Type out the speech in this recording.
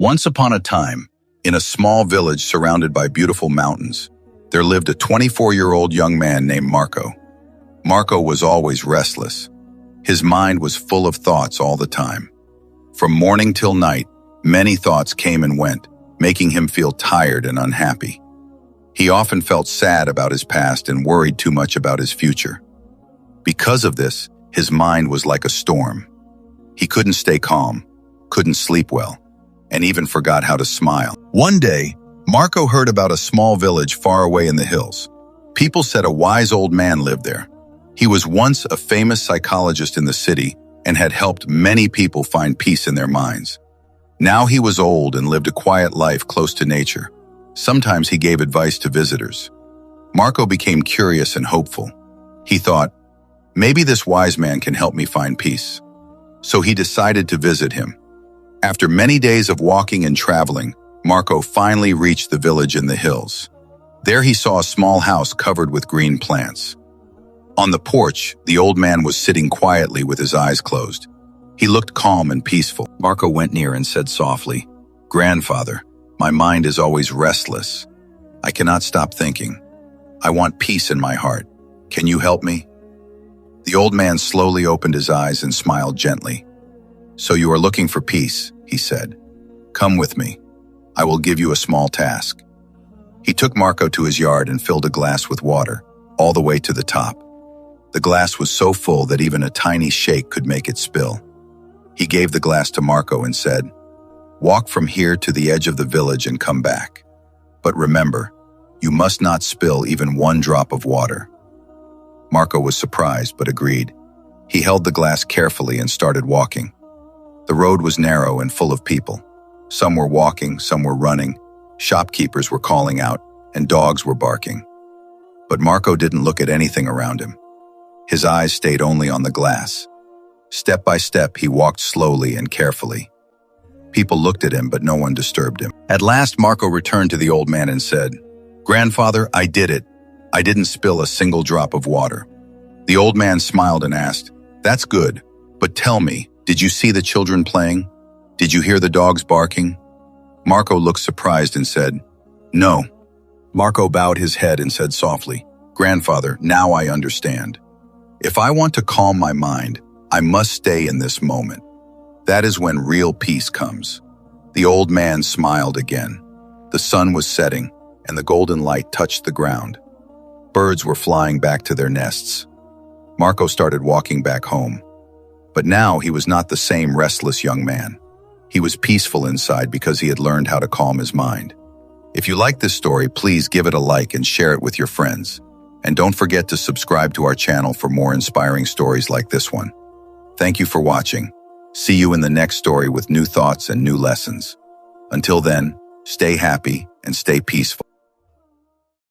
Once upon a time, in a small village surrounded by beautiful mountains, there lived a 24-year-old young man named Marco. Marco was always restless. His mind was full of thoughts all the time. From morning till night, many thoughts came and went, making him feel tired and unhappy. He often felt sad about his past and worried too much about his future. Because of this, his mind was like a storm. He couldn't stay calm, couldn't sleep well, and even forgot how to smile. One day, Marco heard about a small village far away in the hills. People said a wise old man lived there. He was once a famous psychologist in the city and had helped many people find peace in their minds. Now he was old and lived a quiet life close to nature. Sometimes he gave advice to visitors. Marco became curious and hopeful. He thought, maybe this wise man can help me find peace. So he decided to visit him. After many days of walking and traveling, Marco finally reached the village in the hills. There he saw a small house covered with green plants. On the porch, the old man was sitting quietly with his eyes closed. He looked calm and peaceful. Marco went near and said softly, "Grandfather, my mind is always restless. I cannot stop thinking. I want peace in my heart. Can you help me?" The old man slowly opened his eyes and smiled gently. "So you are looking for peace," he said. "Come with me. I will give you a small task." He took Marco to his yard and filled a glass with water, all the way to the top. The glass was so full that even a tiny shake could make it spill. He gave the glass to Marco and said, "Walk from here to the edge of the village and come back. But remember, you must not spill even one drop of water." Marco was surprised but agreed. He held the glass carefully and started walking. The road was narrow and full of people. Some were walking, some were running. Shopkeepers were calling out, and dogs were barking. But Marco didn't look at anything around him. His eyes stayed only on the glass. Step by step, he walked slowly and carefully. People looked at him, but no one disturbed him. At last, Marco returned to the old man and said, "Grandfather, I did it. I didn't spill a single drop of water." The old man smiled and asked, "That's good, but tell me, did you see the children playing? Did you hear the dogs barking?" Marco looked surprised and said, "No." Marco bowed his head and said softly, "Grandfather, now I understand. If I want to calm my mind, I must stay in this moment. That is when real peace comes." The old man smiled again. The sun was setting, and the golden light touched the ground. Birds were flying back to their nests. Marco started walking back home. But now he was not the same restless young man. He was peaceful inside because he had learned how to calm his mind. If you like this story, please give it a like and share it with your friends. And don't forget to subscribe to our channel for more inspiring stories like this one. Thank you for watching. See you in the next story with new thoughts and new lessons. Until then, stay happy and stay peaceful.